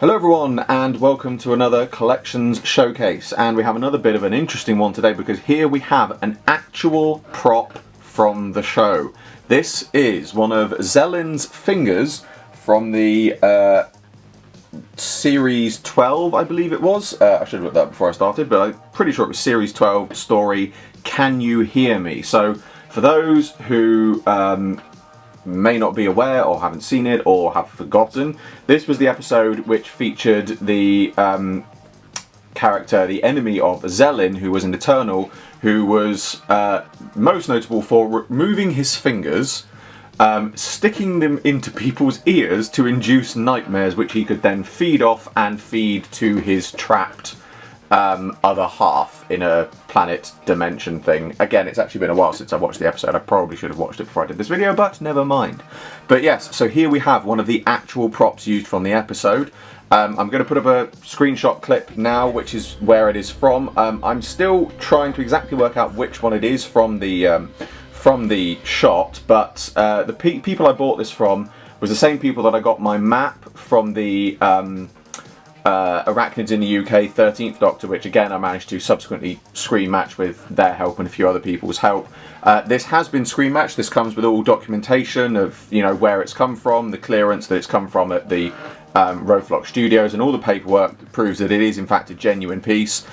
Hello everyone and welcome to another collections showcase, and we have another bit of an interesting one today because here we have an actual prop from the show. This is one of Zellin's fingers from the Series 12, I believe it was. I should have looked that up before I started, but I'm pretty sure it was Series 12 story, Can You Hear Me? So for those who may not be aware or haven't seen it or have forgotten, this was the episode which featured the character, the enemy of Zellin, who was an Eternal, who was most notable for removing his fingers, sticking them into people's ears to induce nightmares, which he could then feed off and feed to his trapped other half in a planet dimension thing. Again, it's actually been a while since I watched the episode. I probably should have watched it before I did this video, but never mind. But yes, so here we have one of the actual props used from the episode. I'm going to put up a screenshot clip now, which is where it is from. I'm still trying to exactly work out which one it is from the shot, but the people I bought this from was the same people that I got my map from the Arachnids in the UK 13th Doctor, which again I managed to subsequently screen match with their help and a few other people's help. This has been screen matched. This comes with all documentation of, you know, where it's come from, the clearance that it's come from at the Roflock Studios, and all the paperwork that proves that it is in fact a genuine piece.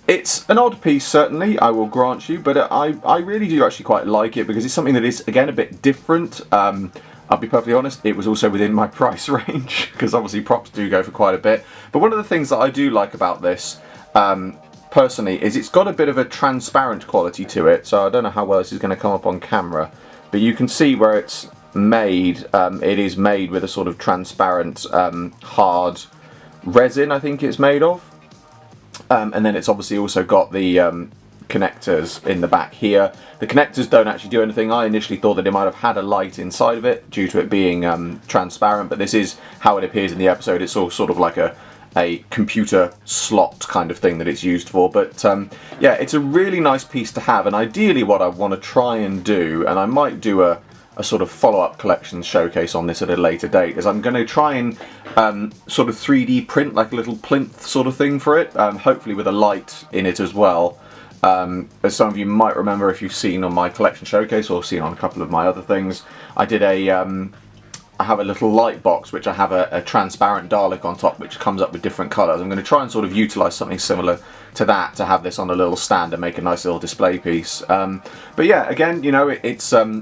It's an odd piece, certainly, I will grant you, but I really do actually quite like it because it's something that is, again, a bit different. I'll be perfectly honest, it was also within my price range, because obviously props do go for quite a bit. But one of the things that I do like about this, personally, is it's got a bit of a transparent quality to it. So I don't know how well this is going to come up on camera, but you can see where it's made. It is made with a sort of transparent, hard resin, I think it's made of. And then it's obviously also got the connectors in the back here. The connectors don't actually do anything. I initially thought that it might have had a light inside of it due to it being transparent, but this is how it appears in the episode. It's all sort of like a computer slot kind of thing that it's used for. But yeah, it's a really nice piece to have, and ideally what I want to try and do, and I might do a sort of follow-up collection showcase on this at a later date, is I'm going to try and sort of 3D print like a little plinth sort of thing for it, hopefully with a light in it as well. As some of you might remember if you've seen on my collection showcase or seen on a couple of my other things, I did I have a little light box which I have a transparent Dalek on top which comes up with different colours. I'm going to try and sort of utilise something similar to that to have this on a little stand and make a nice little display piece. But yeah, again, you know, it's not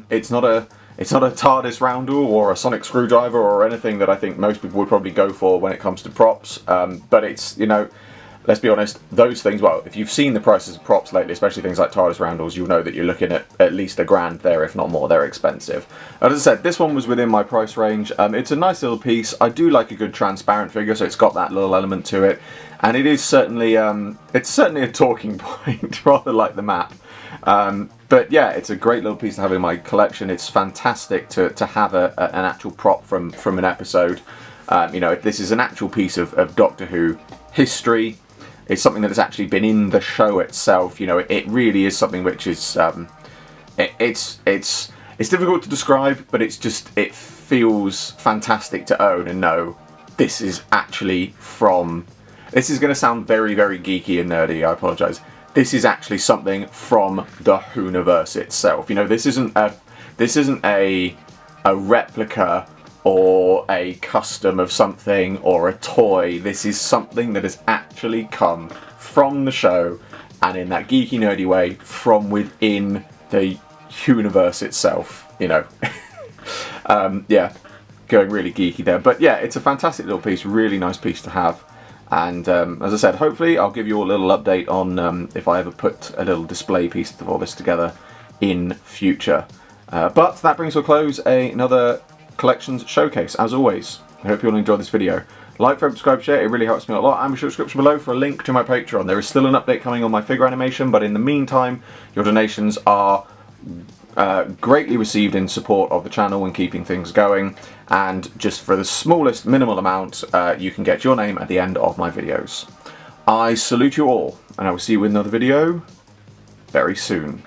a TARDIS roundel or a sonic screwdriver or anything that I think most people would probably go for when it comes to props. But it's, you know, let's be honest, those things, well, if you've seen the prices of props lately, especially things like TARDIS roundels, you'll know that you're looking at least £1,000 there, if not more. They're expensive. As I said, this one was within my price range. It's a nice little piece. I do like a good transparent figure, so it's got that little element to it. And it is certainly, it's certainly a talking point, rather like the map. But yeah, it's a great little piece to have in my collection. It's fantastic to have an actual prop from an episode. You know, this is an actual piece of Doctor Who history. It's something that has actually been in the show itself. You know, it really is something which is it's difficult to describe, but it feels fantastic to own and know this is actually from. This is going to sound very, very geeky and nerdy. I apologise. This is actually something from the Whoniverse itself. You know, this isn't a replica or a custom of something or a toy. This is something that has actually come from the show, and in that geeky nerdy way from within the Whoniverse itself, you know. Yeah, going really geeky there, but yeah, it's a fantastic little piece, really nice piece to have. And as I said, hopefully I'll give you all a little update on if I ever put a little display piece of all this together in future. But that brings to a close another collections showcase. As always, I hope you all enjoyed this video. Like, favorite, subscribe, share, it really helps me out a lot. And be sure to description below for a link to my Patreon. There is still an update coming on my figure animation, but in the meantime, your donations are greatly received in support of the channel and keeping things going. And just for the smallest minimal amount, you can get your name at the end of my videos. I salute you all, and I will see you in another video very soon.